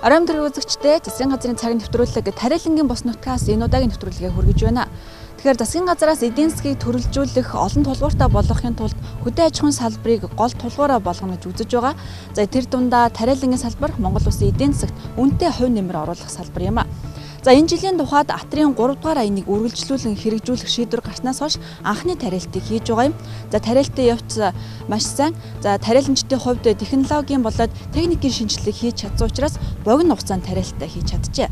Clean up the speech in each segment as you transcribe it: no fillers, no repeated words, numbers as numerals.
Оройн төрийн үзэгчдээ засгийн газрын цагийн нэвтрүүлэг тариалангийн бус нутгаас энэ удаагийн нэвтрүүлгээ хүргэж байна. Тэгэхээр засгийн газраас эдийн засгийг төрөлжүүлэх, олон тулгууртай болгохын тулд хөдөө аж ахуйн салбарыг гол тулгуураа болгоно гэж үзэж байгаа. За тэр дундаа тариалангийн салбар Монгол Улсын эдийн засагт үнэтэй хувь нэмэр оруулах салбар юм а. За энэ жилийн тухайд Атрын 3 дугаар аяныг үргэлжлүүлэн хэрэгжүүлэх шийдвэр гарснаас хойш анхны тариалтыг хийж байгаа юм. За тариалтын явц маш сайн. За тариаламжтын хувьд технологийн болоод техникийн шинжилгээг хийж чадсан учраас богино хугацаанд тариалтаа хийж чаджээ.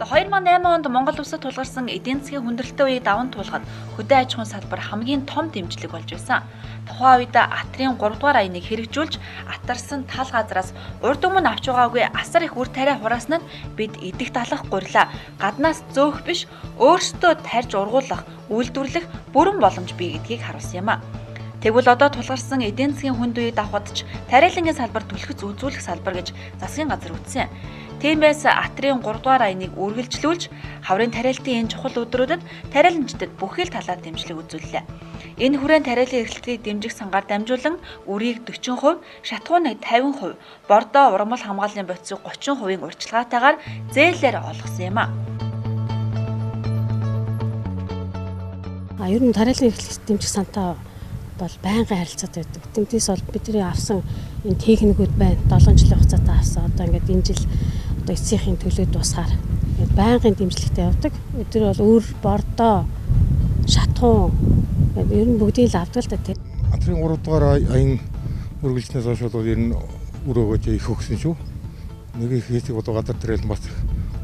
За 2008 онд Монгол Улсад тулгарсан эдийн засгийн хүндрэлтэй үеийг даван туулахад хөдөө аж ахуйн салбар хамгийн том дэмжлэг болж байсан. Тухайн үед Атрын 3 дугаар аяныг хэрэгжүүлж атарсан тал газраас урд өмнө авч байгаагүй асар их үр тариа хураасан нь бид идэх талах гурилаа гаднаас зөөх биш өөрсдөө тарьж ургуулах, үйлдвэрлэх бүрэн боломж бий гэдгийг харуулсан юм а. Тэгвэл одоо тулгарсан эдийн засгийн хүнд үеийг давхад ч тариалангийн салбар түлхэц үзүүлэх салбар гэж засгийн газар үзсэн. Тиймээс Атрын 3 дугаар аяныг үргэлжлүүлж хаврын тариалтын энэ чухал өдрүүдэд тариаламжтад бүхэл талаар дэмжлэг үзүүллээ. Энэ хүрээнд тариалан эрхлэлтийг дэмжих сангаар дамжуулан үрийг 40%, шатхууныг 50%, бордоо ургамал хамгааллын бодисыг 30%-ийн урьдчилгаатайгаар зээлээр олгосон юм а. Ер нь тариалан эрхлэлт дэмжих сантай бол байнгын харилцаатай байдаг. Тэмдгээс бол бидний авсан энэ техникүүд байна. 7 жилийн хугацаатай авсан. Одоо ингээд энэ жил одоо эцсийн төлөө дуусгаар байнгын дэмжлэгтэй явдаг. Өдөр бол өөр бордоо, шатхуун ер нь бүгдийг л авдаг л да тийм. Атрын 3 дугаар аян үргэлжлэнээс хойш бол ер нь өрөөгөө их өгсөн шүү. Нэг их хэсэг одоо гадар тариал бас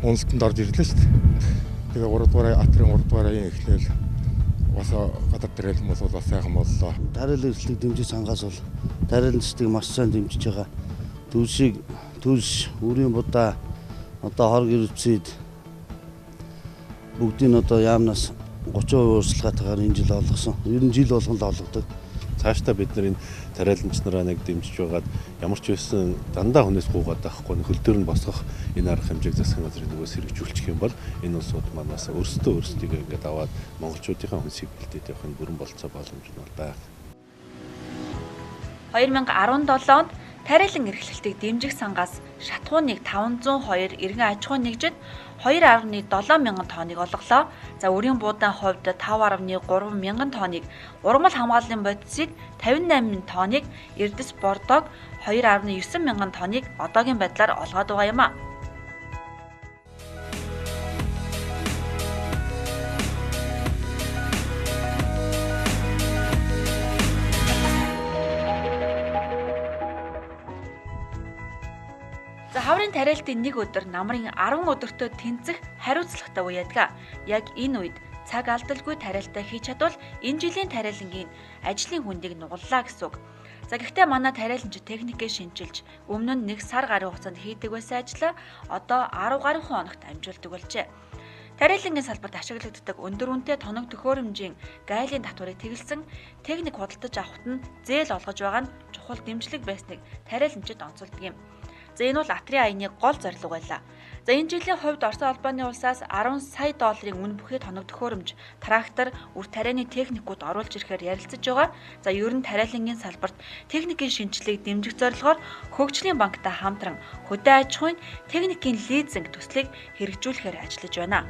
уналтанд орж ирлээ шүү дээ. Тэгээ 3 дугаар Атрын 3 дугаар аян эхлээл бас гадар тариал бол бас сайхан боллоо. Тариалан эрхлэлтийг дэмжих сангаас бол тариаламжтыг маш сайн дэмжиж байгаа. Түлш, үрийн будаа, одоо хор гэрвцэд бүгдийг одоо яамнаас 30% өөрчлөлтөөр энэ жил олгосон. Ер нь жил болгон л олгодог. Цаашдаа бид нар энэ тариаламж нараа нэг дэмжиж байгаад ямар ч байсан дандаа хүнээс гуугаад байхгүй хөлдөр нь босгох энэ арга хэмжээг засгийн газрын нөгөөс хэрэгжүүлчих юм бол энэ улсууд манаас өөрсдөө ингээд аваад монголчуудын хүнсийг бэлдээд явах нь бүрэн болцоо боломж нь бол байна. 2017 онд тариалан эрхлэлтийг дэмжих сангаас шатхууныг 502 иргэн аж ахуйн нэгжид 2.7 мянган тонныг олголоо. За үрийн буудааны хувьд 5.3 мянган тонныг, ургамал хамгааллын бодисыг 58 тонныг, эрдэс бордоог 2.9 мянган тонныг одоогийн байдлаар олгоод байгаа юм а. За хаврын тариалтын нэг өдөр намрын 10 өдөртөө тэнцэх хариуцлагатай үе ядгаа. Яг энэ үед цаг алдалгүй тариалтаа хийж чадвал энэ жилийн тариалангийн ажлын хүндийг нугаллаа гэсэн үг. За гэхдээ манай тариаламж техникээ шинжилж өмнө нь 1 сар гаруй хугацаанд хийдэг байсан ажлаа одоо 10 гаруй хоногт амжуулдаг болжээ. Тариалангийн салбарт ашиглагддаг өндөр үнэтэй тоног төхөөрөмжийн гайлын татварыг тэгэлсэн техник худалдаж авахт нь зээл олгож байгаа нь чухал дэмжлэг байсныг тариаламжид онцолдог юм. За энэ бол Атрын аяныг гол зорилго байлаа. За энэ жилийн хувьд Орос улбаны улсаас 10 сая долларын үнэ бүхий тоног төхөөрөмж, трактор, үр тарианы техникүүд оруулж ирэхээр ярилцаж байгаа. За ер нь тариалангийн салбарт техникийн шинжилгээг дэмжих зорилгоор хөгжлийн банктай хамтран хөдөө аж ахуйн техникийн лизинг төслийг хэрэгжүүлэхээр ажиллаж байна.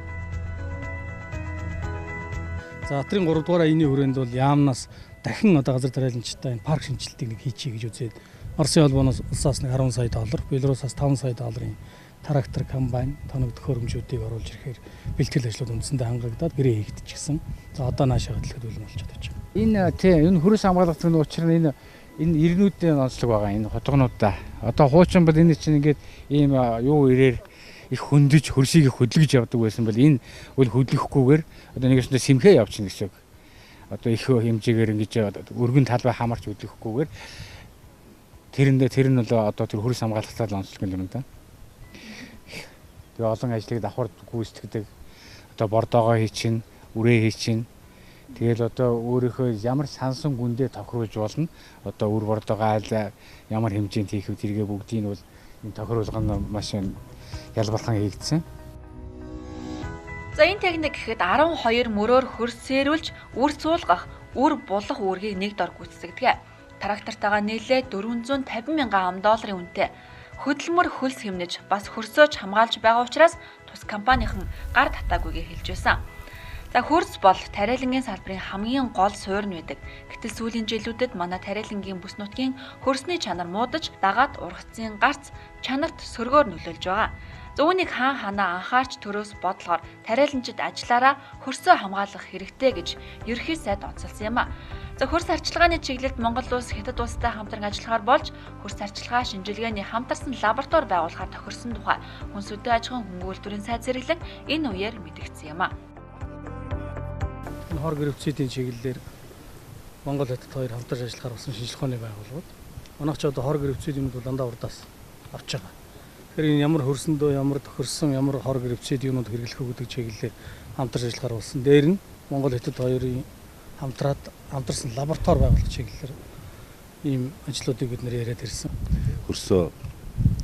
За Атрын 3 дугаар аяны хүрээнд бол яамнаас дахин одоо газар тариаламжтай энэ парк шинжилтийг нэг хийчихье гэж үзээд Оросын улбаноос улсаас нэг 10 сая доллар, Белорусаас 5 сая долларын трактор, комбайн, тоног төхөөрөмжүүдийг оруулж ирэхээр бэлтгэл ажлууд үндсэндээ хангагдаад гэрээ хийгдчихсэн. За одоо наашаа хөдөлгөд үлэн болчиход байна. Энэ хөрөс хамгаалалтын учир нь энэ ирнүүдийн онцлог байгаа энэ хотгонуудаа. Одоо хуучин бол энэ чинь ингээд ийм юу ирээр их хөндөж хөрсийг хөдлөж явдаг байсан бол энэ үл хөдлөхгүйгээр одоо нэгэсэндээ симхээ явчихна гэсэн үг. Одоо их хэмжээгээр ингэж өргөн талбай хамаарч хөдлөхгүйгээр тэр нь бол одоо тэр хөрс хамгаалалтаа онцлог юм да. Тэгээ олон ажлыг давхар гүйцэтгэдэг. Одоо бордоогоо хийчин, үрээ хийчин. Тэгэл одоо өөрийнхөө ямар сансан гүндээ тохируулж болно. Одоо үр бордогоо айл ямар хэмжээнд хийх вэ тэргээ бүгдийг нь бол энэ тохируулга нь маш ялбархан хийгдсэн. За энэ техник гэхэд 12 мөрөөр хөрс сэрүүлж үр цуулгах, үр булах үүргийг нэг дор гүйцэтгэдэг. Трактортойгоо нийлээ 450 мянган $. Үнэтэй хөдөлмөр хөлс хэмнэж бас хөрсөөж хамгаалж байгаа учраас тус компанийн гар татаагүйгээ хэлж байсан. За хөрс бол тариалангийн салбарын хамгийн гол суурь нь байдаг. Гэтэл сүүлийн жилүүдэд манай тариалангийн бүс нутгийн хөрсний чанар муудаж дагаад ургацын гарц чанарт сөргөөр нөлөөлж байгаа. За үүнийг хаан ханаа анхаарч төрөөс бодлохоор тариаланчид ажиллаараа хөрсөө хамгаалах хэрэгтэй гэж ерөнхий сайд онцолсон юм а. За хөрс арчилгааны чиглэлд Монгол улс Хятад улстай хамтран ажиллахаар болж хөрс арчилгаа шинжилгээний хамтарсан лаборатори байгуулахаар тохирсон тухай Хүнсүдэ аж ахуйн хөнгөлөлтөрийн сайд зэрэглэн энэ үеэр мэдэгдсэн юм а. Хор гэрвцүүдийн чиглэлээр Монгол Хятад хоёр хамтарч ажиллахаар болсон шинжилгээ ухааны байгууллагууд манайх ч одоо хор гэрвцүүд юмуд бол дандаа урдаас авч байгаа. Тэгэхээр энэ ямар хөрсөндөө ямар тохирсон ямар хор гэрвцүүд юмуд хэрэглэх үү гэдэг чиглэлээр хамтарч ажиллахаар болсон. Дээр нь Монгол Хятад хоёрын хамтарсан лаборатори байгуулах чиглэлээр ийм ажлуудыг бид нэр яриад ирсэн. Хөрсөө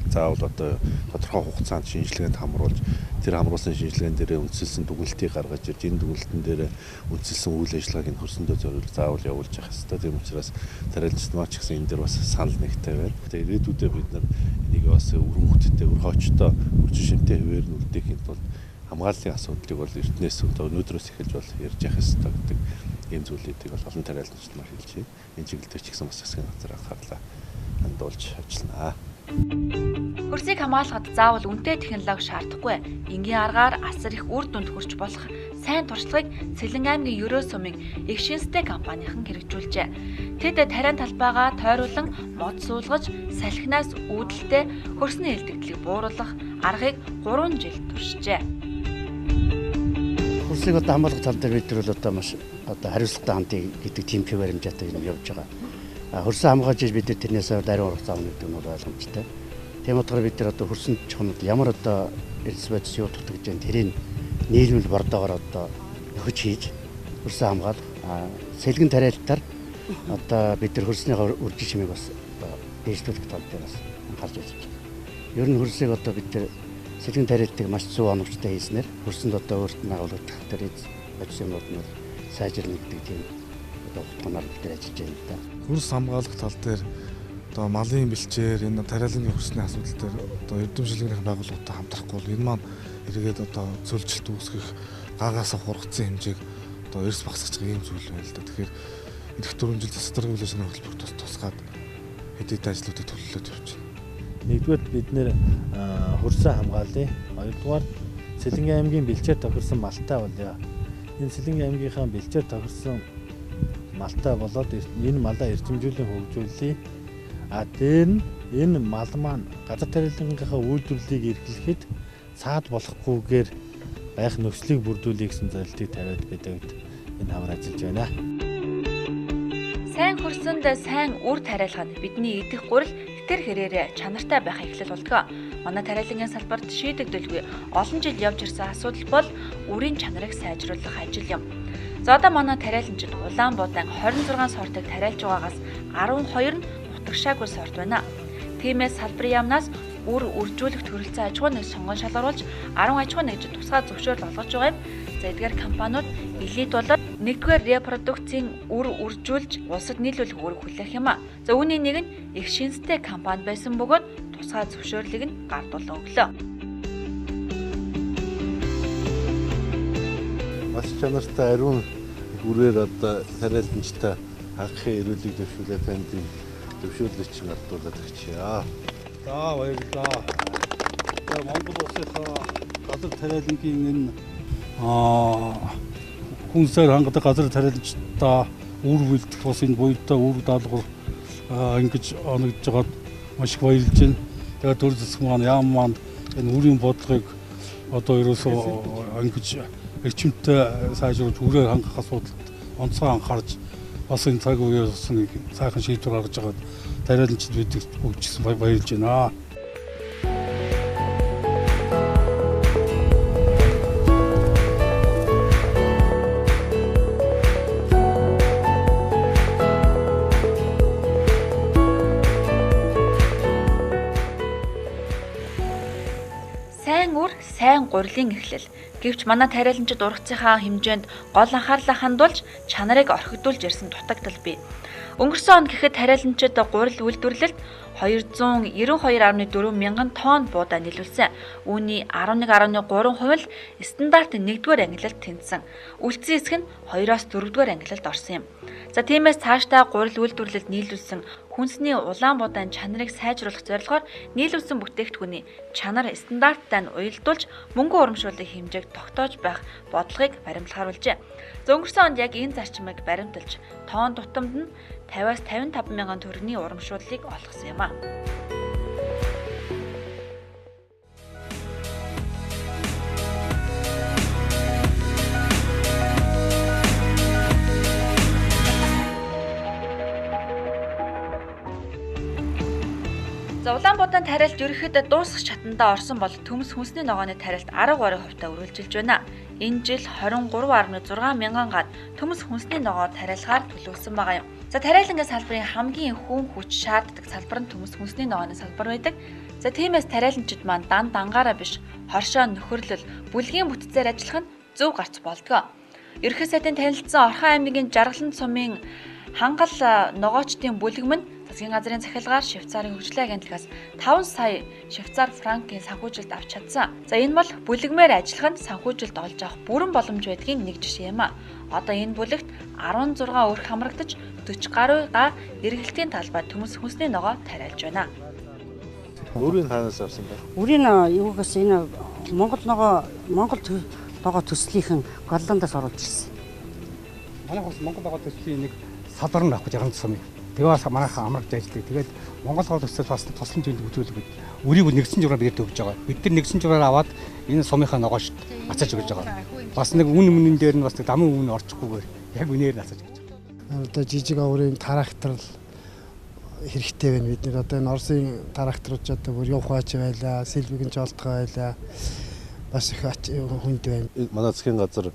заавал одоо тодорхой хугацаанд шинжилгээнд хамруулж тэр хамруулсан шинжилгээнд дээр үндэслэн дүгнэлтийг гаргаж ирж энэ дүгнэлтэн дээр үндэслэн үйл ажиллагааг нь хөрсөндөө зориулж заавал явуулж явах хэрэгтэй. Тийм учраас тариаланчид маань ч гэсэн энэ дээр бас санал нэгтэй байна. Тэгээ ирээдүйдээ бид нар энийг бас өргөнхөдтэй өрхөочтой үржин шимтэй хэвээр нь үлдээхийн тулд хамгааллын асуудлыг бол эртнээс өнөөдрөөс эхэлж бол ярьж явах хэрэгтэй гэдэг ийм зүйлүүдийг бол олон тариаланчид маань хэлж байна. Энэ чиглэлээр ч гэсэн бас засгийн газар анхаарлаа хандуулж ажиллана. Хөрсийг хамгаалахад заавал үнэтэй технологи шаардахгүй. Энгийн аргаар асар их үр дүнд хүрч болох сайн туршлагыг Сэлэн аймгийн Ерөө сумын их шинжтэй компанийн хэрэгжүүлжээ. Тэд тариан талбайгаа тойруулан мод суулгаж, салхинаас үүдэлтэй хөрсний элдэгдлийг бууруулах аргыг 3 жил туршижээ. Хөрсийг одоо хамгаалах тал дээр бид бол одоо маш одоо хариуцлагатай хандъя гэдэг тийм баримжаатай юм явж байгаа. Хөрсөө хамгаалж бид тэрнээс даруй ургац аавна гэдэг нь бол ойлгомжтой. Тийм утгаар бид нар одоо хөрсөнд чухнууд ямар одоо эрдэс бодис юу дутагдж байна тэрийг нийлмэл бордоогоор одоо нөхөж хийж хөрсөө хамгаалах. Сэлгэн тариалтаар одоо бид нар хөрсний үржин чимийг бас одоо дээшлүүлэх тал дээр бас анхаарч байж байгаа. Ер нь хөрсийг одоо бид нар сэлгэн тариалтыг маш зөв оновчтой хийснээр хөрсөнд одоо өөрт нь агуулгадах тэр бодис юмнууд нь сайжирна гэдэг тийм одоо утганаар бид нар ажиллаж байна да. Хөрс хамгаалах тал дээр одоо малын бэлчээр энэ тариалангийн хөрсний асуудал дээр одоо эрдэм шилгэрийн байгууллагатай хамтрахгүй бол энэ маань эргээд одоо цөлжилт үүсгэх гаагаас хургацсан хэмжээг одоо эрс багсгах ийм зүйл байна л да. Тэгэхээр эх 4 жил засгийн хөлөөсний хөтөлбөр тусгаад хэд хэдэн ажлуудыг төлөвлөж явж байна. Нэгдүгээр бид нэр хөрсөө хамгаалъя. Хоёрдугаар Сэлэнгийн аймгийн бэлчээр тохирсон малтай болё. Энэ Сэлэнгийн аймгийнхаа бэлчээр тохирсон малтай болоод энэ малаа эрчимжүүлэн хөгжүүлье. Дээр нь энэ мал маань газар тариалангийнхаа үйлдвэрлэлийг эрхлэхэд цаад болохгүйгээр байх нөхцөлийг бүрдүүлэх гэсэн зорилтыг тавиад бидэгт энэ хамар ажиллаж байна. Сайн хөрсөнд сайн үр тариалга нь бидний идэх гурил тэр хэрээр чанартай байх эхлэл болдог. Манай тариалангийн салбарт шийдэгдэлгүй олон жил явж ирсэн асуудал бол үрийн чанарыг сайжруулах ажил юм. За одоо манай тариаланчид Улаанбуудан 26 сортыг тариалж байгаагаас 12 нь нутагшаагүй сорт байна. Тиймээс салбарын яамнаас үр үржүүлэх төрөлцөө аж ахуй нэг сонгон шалгаруулж 10 аж ахуй нэгжид тусгай зөвшөөрөл олгож байгаа юм. За эдгээр компаниуд элит болоод нэгдүгээр репродукцийн үр үржүүлж улсад нийлүүлэх үүрэг хүлээх юм а. За үүний нэг нь их шинжтэй компани байсан бөгөөд тусгай зөвшөөрлийг нь гардуулан өглөө. Маш чанартай ариун үрээр одоо тариаланчтай хангахын эрүүлийг дэвшүүлээ танд дэвшүүлэгч гардуулаад өгчээ. За баярлалаа. Монгол улсынхаа газар тариалангийн энэ хүнсээр хангадаг газар тариаланчтай үр бэлдэх бас энэ буйдаа үр даалгавар ингэж оногдож байгаад маш их баярлж байна. Тэгээд төр засгийн маань яам маань энэ үрийн бодлогыг одоо ерөөсөө ингэж эрчимтэй сайжруулж үрээр хангах асуудалд онцгой анхаарч бас энэ цаг үеэс нэг сайхан шийдвэр гаргаж байгаад тариаланчид бид бүгдчсэн баярлж байна. гурилын эхлэл. Гэвч манай тариаланчид ургацынхаа хэмжээнд гол анхаарлаа хандуулж чанарыг орхигдуулж ирсэн дутагдал бий. Өнгөрсөн он гэхэд тариаланчид гурил үйлдвэрлэлд 292.4 мянган тонн буудаа нийлүүлсэн. Үүний 11.3% л стандарт 1-р ангилалд тэнцсэн. Үлдсэн хэсэг нь 2-оос 4-р ангилалд орсон юм. За тиймээс цаашдаа гурил үйлдвэрлэлд нийлүүлсэн хүнсний улаан буудааны чанарыг сайжруулах зорилгоор нийлүүлсэн бүтээгдэхүүний чанар стандарттай нь уялдуулж мөнгө урамшууллын хэмжээг тогтоож байх бодлогыг баримтлахааруулжээ. За өнгөрсөн онд яг энэ зарчмыг баримталж тоон тутамд нь 50-аас 55 мянган төгрөгийн урамшууллыг олгосон юм а. За Улаанбаатарын тариалт ерөнхийдөө дуусах шатандаа орсон бол төмс хүнсний ногооны тариалт 10% үргэлжилж байна. Энэ жил 23.6 мянган гад төмс хүнсний ногоо тариалгаар төлөвлөсөн байгаа юм. За тариалангийн салбарын хамгийн хүм хүч шаарддаг салбар нь төмс хүнсний ногооны салбар байдаг. За тиймээс тариаланчид маань дан дангаараа биш хоршоо нөхөрлөл бүлгийн бүтцээр ажиллах нь зөв гарч болдгоо. Ерөнхий сайдын танилцсан Орхон аймгийн Жаргалан сумын хангал ногоочдын бүлэгм нь Засгийн газрын захилгаар Швейцарын хөгжлийн агентлагаас 5 сая швейцар франкийн санхүүжилт авч чадсан. За энэ бол бүлэгмээр ажиллахад санхүүжилт олж авах бүрэн боломж байдгийн нэг жишээ юм а. Одоо энэ бүлэгт 16 өрх хамрагдаж 40 гаруй га эргэлтийн талбай төмс хүнсний ногоо тариалж байна. Өөрийн хаанаас авсан бэ? Өөрийн юугаас энэ Монгол ногоо төслийнхэн Голландаас оруулж ирсэн. Манайх бас Монгол ногоо төслийн нэг салбар нь авах гэж 60 сум. Тэгээ бас манайхаа амрагч ажилладаг. Тэгээд Монгол ногоо төсөл бас тослон зүйнд үзүүлэх бид өрийг нэгсэн жураар бид төвж байгаа. Бид нар нэгсэн жураар аваад энэ сумынхаа ногоошд ацааж өгж байгаа. Бас нэг үнэн дээр нь бас дамын үнэ орчихгүйгээр яг үнээр нь ацааж өгч байгаа. Одоо жижиг аврын трактор хэрэгтэй байна. Бид нар одоо энэ Оросын тракторууд ч одоо бүр явхаач байлаа, сэлбэгэн жолтгоо байлаа. Бас их хүнд байна. Манай засгийн газар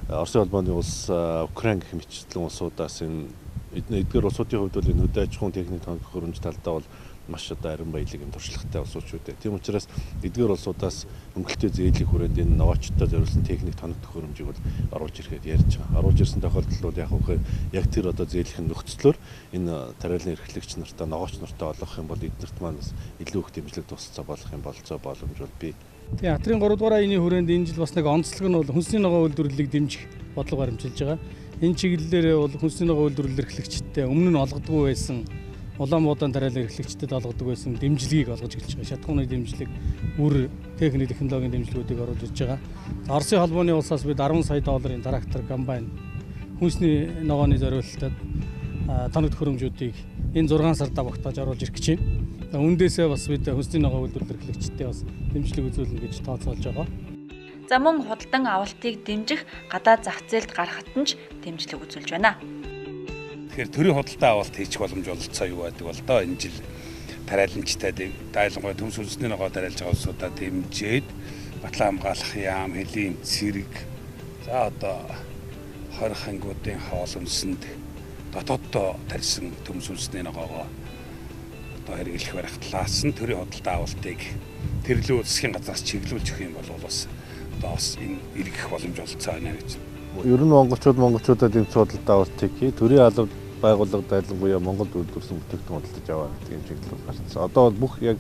Оросын холбооны улс Украин гэх мэтчлэн улсуудаас энэ эдгээр улсуудын хувьд бол энэ хөдөө аж ахуйн техник тоног хөрөмж талдаа бол маш одоо арин баялаг юм туршлагатай улсууд шүү дээ. Тийм учраас эдгээр улсуудаас хөнгөлөлтөө зээлийн хүрээнд энэ новаачтай зориулсан техник тоног хөрөмжийг бол оруулж ирэхэд ярьж байгаа. Оруулж ирсэн тохиолдолд бол яг тэр одоо зээлийн нөхцлөөр энэ тариалан эрхлэгч нартаа ногооч нартаа олгох юм бол эднэрт маань илүү их дэмжлэг тусцаа болох юм болцоо боломж бол бий. Тэгээ Атрын 3 дугаар аяны хүрээнд энэ жил бас нэг онцлог нь бол хүнсний ногоо үйлдвэрлэлийг дэмжих бодлого баримтжилж байгаа. Энэ чиглэлээр бол хүнсний ногоо үйлдвэрлэл эрхлэгчтэй өмнө нь олгодгүй байсан Улаанбаатарын тариалан эрхлэгчдэд олгодог байсан дэмжлэгийг олгож эхэлж байгаа. Шатхууны дэмжлэг, үр техник технологийн дэмжлэгүүдийг оруулж ирж байгаа. Оросын холбооны улсаас бид 10 сая долларын трактор комбайн хүнсний ногооны зориулалтад тоног хөрөмжүүдийг энэ 6 сард багтааж оруулж ирэх гэж байна. Үндээсээ бас бид хүнсний ногоо үйлдвэрлэл эрхлэгчтэй бас дэмжлэг үзүүлнэ гэж тооцоолж байгаа. За мөн худалдан авалтыг дэмжих гадаад зах зээлд гаргахад нь ч дэмжлэг үзүүлж байна. Тэгэхээр төрийн худалдан авалт хийчих боломж олцоо юу байдаг бол доо энэ жил тариаланчтай дайлангуй төмс хүнсний ногоо тариалж байгаа улсуудаа дэмжиж батлан хамгаалах яам, хэлийн цэрэг за одоо 20 хангуудын хоол үнсэнд дотооддоо тарьсан төмс хүнсний ногоогоо одоо хэрэглэх барих талаас нь төрийн худалдан авалтыг тэрлүү засгийн газраас чиглүүлж өгөх юм бол бас энэ эргэх боломж олцоо байна гэж. Ер нь монголчуудад энэ худалдан авалтыг төрийн алба байгууллага дайлангуяа Монголд үйлдвэрлэсэн бүтээгдэхүүн худалдаж аваа гэдэг юм чиглэл гарсан. Одоо бол бүх яг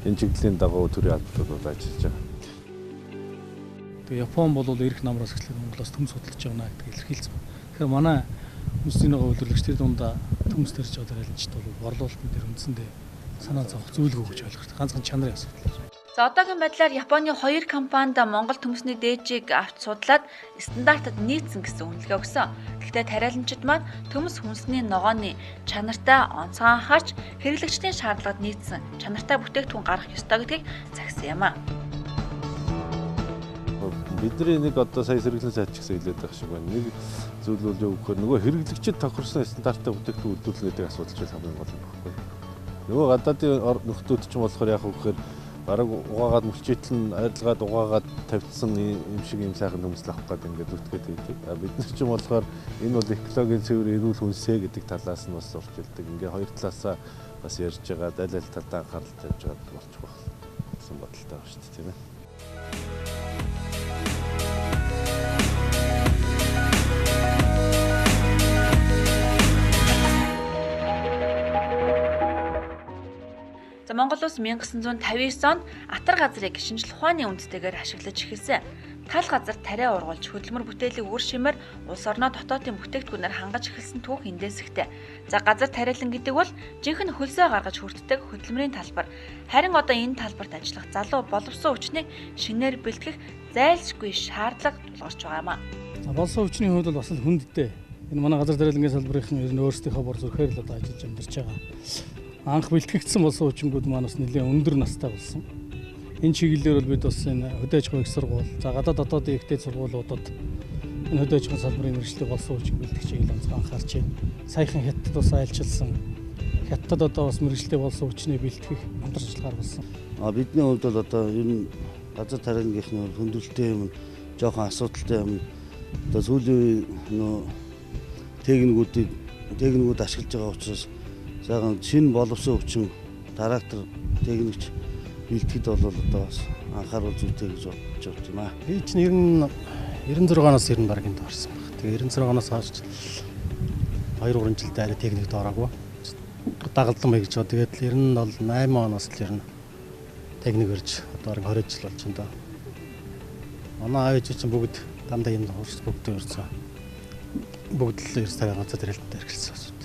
энэ чиглэлийн дагуу төрийн албаууд ажиллаж байгаа. Тэгээ Япон бол эрх намраас эхлээд Монголоос төмс худалдаж явна гэдэг илэрхийлсэн байна. Тэгэхээр манай хүнсний ногоо үйлдвэрлэгчдийн дундаа төмс тарьж байгаа тариаланчид бол борлуулалтын дээр үндсэндээ санаа зовох зүйлгүй гэж ойлгох. Ганцхан чанарын асуудал. За одоогийн байдлаар Японы 2 компанид Монгол төмсний дээжийг авч судлаад стандартад нийцсэн гэсэн үнэлгээ өгсөн. Гэхдээ тариаланчид маань төмс хүнсний ногооны чанартай онцгой анхаарч хэрэглэгчдийн шаардлагад нийцсэн чанартай бүтээгдэхүүн гаргах ёстой гэдгийг загсан юм а. Бидний нэг одоо сая сэргэлэн сайд ч гэсэн хэлээд байх шиг байна. Нэг зүйл бол юу гэхээр нөгөө хэрэглэгчид тохирсон стандарттай бүтээгдэхүүн үйлдвэрлэх гэдэг асуудал ч хамгийн гол юм баггүй. Нөгөө гадаадын нөхдүүд ч юм болохоор яг үгээр бараг угаагаад мөлчийтл нь арилгаад угаагаад тавьдсан юм шиг юм сайхан төмсөл авах гэдэг ингээд үтгээд байдаг. Бид нар ч юм болохоор энэ бол экологийн цэвэр эрүүл хүнсээ гэдэг талаас нь бас урч илдэг. Ингээ хоёр талаасаа бас ярьж байгаа, аль талдаа анхаарал тавьж байгаа болчих байх гэсэн бодолтой байна шүү дээ, тийм ээ. Монгол улс 1959 онд атар газрыг шинжлэх ухааны үндтэйгээр ашиглаж эхэлсэн. Тал газар тариа ургуулж хөдөлмөр бүтээлийг үр шимээр улс орноо дотоодын бүтээгдэхүүнээр хангаж эхэлсэн түүх эндээс ихтэй. За газар тариалан гэдэг бол жинхэнэ хөлсөө гаргаж хүртдэг хөдөлмөрийн талбар. Харин одоо энэ талбарт ажиллах залуу боловсон хүчнийг шинээр бэлтгэх зайлшгүй шаардлага тулгарч байгаа юм а. За болсон хүчний хувьд бол бас л хүндтэй. Энэ манай газар тариалангийн салбарын ер нь өөрсдийнхөө бор зүрхээр л одоо ажиллаж амьдарч байгаа. Анх бэлтгэгдсэн болсон хүчингүүд маань бас нэлээд өндөр настай болсон. Энэ чиглэлээр бол бид бас энэ хөдөө аж ахуйн их сургууль, за гадаад дотоодын ихтэй сургуулиудад энэ хөдөө аж ахуйн салбарын мэргэжлийг болсон хүчин бэлтгэж онцгой анхаарч байна. Саяхан хятад бас айлчилсан. Хятад одоо бас мэргэжлийг болсон хүчний бэлтгэх хамтарч ажиллагаар болсон. Бидний хувьд бол одоо ер нь газар тариалангийнхны хөндлөлттэй юм, жоохон асуудалтай юм. Одоо сүүлийн нөө техникүүд ашиглаж байгаа учраас сайхан шинэ боловсон хүчин трактор техникч бэлтгэд бол одоо бас анхаарал зүйтэй гэж бодож байна. Би чинь ер нь 96-аас ер нь баг энд орсон баг. Тэгээ 96-аас хойш 2-3 жилдээ арай техникт ороогүй. Дагалдан бай гэж бод. Тэгээд ер нь бол 8 оноос л ер нь техник өрж одоо 20 жил болж байна. Манай аавч чинь бүгд дандаа юм хурц бүгд өрсөн. Бүгд л ерөөс тариа ганцаа тариалттай хэрэгэлсэн.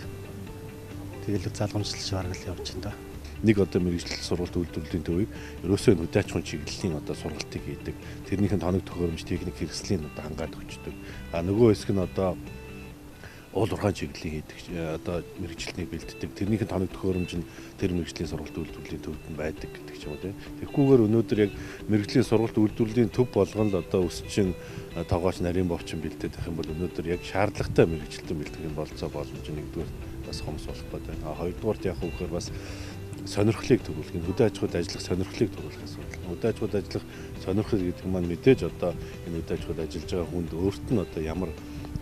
Тэгэл залгамжлж бараг л явж байна. Нэг одоо мэргэжил сургалт үйлдвэрлэлийн төвийг ерөөсөө хөдөө аж ахуйн чиглэлийн одоо сургалтыг хийдэг. Тэрнийхэн тоног төхөөрөмж техник хэрэгслийн одоо хангаад өгчдөг. Нөгөө хэсэг нь одоо уул уурхайн чиглэлийн хийдэг одоо мэргэжилтний бэлддэг. Тэрнийхэн тоног төхөөрөмж нь тэр мэргэжлийн сургалт үйлдвэрлэлийн төвд нь байдаг гэдэг ч юм уу тийм. Тэгэхгүйгээр өнөөдөр яг мэргэжлийн сургалт үйлдвэрлэлийн төв болгон л одоо өсчин тоогооч нарийн бовчин бэлдээд байх юм бол өнөөдөр яг шаардлагатай мэргэжилтэн бэлтгэх болцоо боломж нэгдүгээр бас хомс болох гэдэг. Хоёрдугаарт яг үгээр бас сонирхлыг төрүүлэх, хөдөө аж ахуйд ажиллах сонирхлыг төрүүлэх асуудал. Хөдөө аж ахуйд ажиллах сонирхол гэдэг нь маань мэдээж одоо энэ хөдөө аж ахуйд ажиллаж байгаа хүнд өөрт нь одоо ямар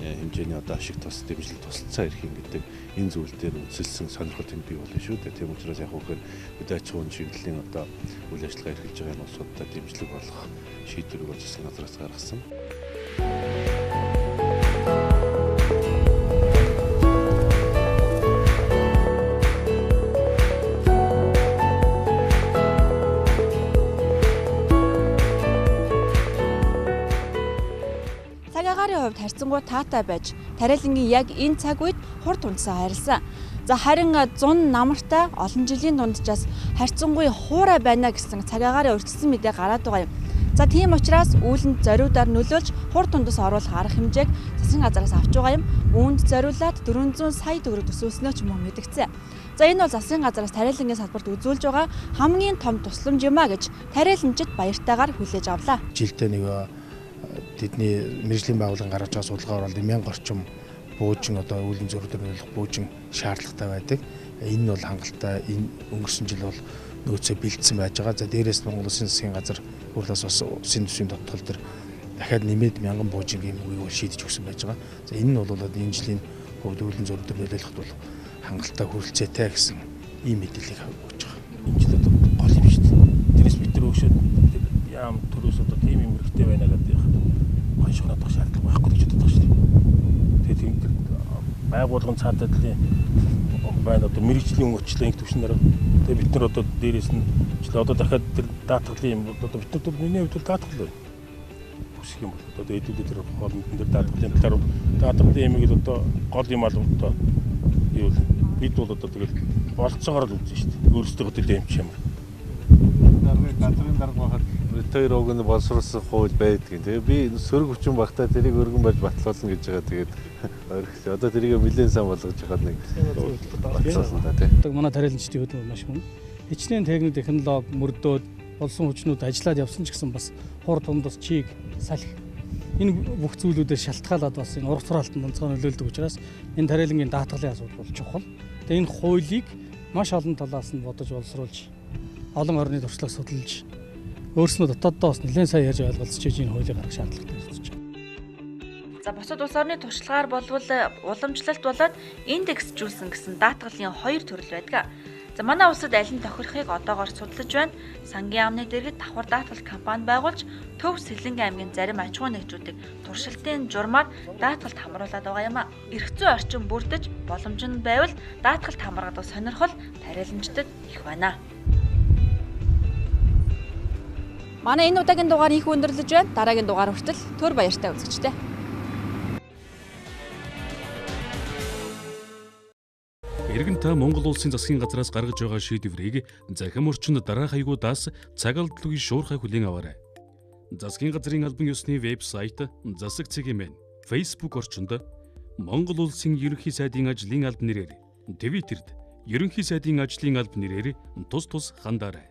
хэмжээний одоо ашиг тус дэмжлэг тусалцаа ирэх юм гэдэг энэ зүйл дээр үндэслэн сонирхол тэнд бий болно шүү дээ. Тийм учраас яг үгээр хөдөө аж ахуйн чиглэлийн одоо үйл ажиллагаа эрхэлж байгаа улсуудад дэмжлэг болох шийдвэрийг засгийн газраас гаргасан. Цагаагаарын хувьд харьцангуй таатай байж тариалангийн яг энэ цаг үед хурд унтсаа хайрласан. За харин зун намартай олон жилийн дунджаас харьцангуй хуурай байна гэсэн цагаагаарын урьдчилсан мэдээ гараад байгаа юм. За тийм учраас үүлэнд зориудаар нөлөөлж хурд тундас оруулах арга хэмжээг засгийн газраас авч байгаа юм. Үүнд зориулаад 400 сая төгрөг төсөөснөө ч мөн мэдгцээ. За энэ бол засгийн газраас тариалангийн салбарт үзүүлж байгаа хамгийн том тусламж юм а гэж тариаланчид баяртайгаар хүлээж авлаа. Жилдээ нэг тэдний мэргэжлийн байгууллагын гаргаж байгаа судалгаагаар бол 1000 орчим буужин одоо үүлэн зөрүүдөр нөлөх буужин шаардлагатай байдаг. Энэ нь бол хангалттай. Энэ өнгөрсөн жил бол нөөцөө бэлдсэн байж байгаа. За дээрээс Монгол Улсын засгийн газар хурлаас бас улсын төсвийн тогтоол төр дахиад нэмээд 1000 буужингийн үеийг шийдэж өгсөн байж байгаа. За энэ нь бол энэ жилийн хувьд үүлэн зөрүүдөр нөлөөлөхд бол хангалттай хүрэлцээтэй гэсэн ийм мэдээллийг өгч байгаа. Энэ жил одоо гол юм шүү дээ. Дээрээс бид нар өгшөд яам төрөөс одоо тийм юм хэрэгтэй байна гэдэг хоншгоноод байх шаардлага байхгүй гэж боддог шүү дээ. Тэгээд тийм байгууллагын цаад байдлын байна одоо мэргэжлийн өнгөчлөлийн төвшнөр тэгээд бид нар одоо дээрээс нь одоо дахиад тэр даатгалын юм одоо бид нар миний хувьд даатгал байна. Бүсэх юм бол одоо эдүүдээ тэр хоолнд дээр даатгалын талаар даатгалын юм гээд одоо гол юм аа одоо юу бид бол одоо тэгэл болцоогоор л үзэн шүү дээ. Өөрсдөө одоо дэмч юм. Газрын дарга байхад ретейр огны боловсруулсан хууль байдгийг. Тэгээ би сөрөг хүчин багтаа тэрийг өргөн барьж батлуулна гэж байгаа. Тэгээд ойрхон. Одоо тэрийг нэлээд сайн болгож байгаа нэг батлуулсан та тийм. Манай тариаланчдын хувьд маш хүн. Хичнээн техник технологи мөрдөөд болсон хүчнүүд ажиллаад явсан ч гэсэн бас хурд тундас чийг салхи энэ бүх зүйлүүдээр шалтгаалаад бас энэ ургац хураалтанд онцгой нөлөөлдөг учраас энэ тариалангийн даатгалын асуудал бол чухал. Тэгээ энэ хуулийг маш олон талаас нь бодож боловсруулж олон орны туршлагыг судалж өөрснөө дотооддоо бас нэлээд сайн ярьж ойлголцож энэ хуулийг гаргах шаардлагатай ирж байна. За бусад улс орны туршлагаар болвол уламжлалт болоод индексжүүлсэн гэсэн даатгалын хоёр төрөл байдаг. За манай улсад аль нь тохирохыг одоогоор судалж байна. Сангийн амны дэргэд давхар даатгал компани байгуулж Төв Сэлэнгийн аймгийн зарим аж ахуйн нэгжүүдийг туршилтын журмаар даатгалд хамруулад байгаа юм а. Эрх зүйн орчин бүрдэж боломж нь байвал даатгалд хамраадаг сонирхол тариаланчдад их байна. Манай энэ удаагийн дугаар их өндөрлөж байна. Дараагийн дугаар хүртэл төр баяртай үзэгчтэй. Иргэн та Монгол улсын засгийн газраас гаргаж байгаа шийдвэрийг захим орчинд дараах хаягуудаас цаг алдалгүй шуурхай хүлээн аваарай. Засгийн газрын албан ёсны вебсайт Засаг цэгийн Facebook орчинд Монгол улсын ерөнхий сайдын ажлын алба нэрээр, Твиттерд ерөнхий сайдын ажлын алба нэрээр тус хандаарай.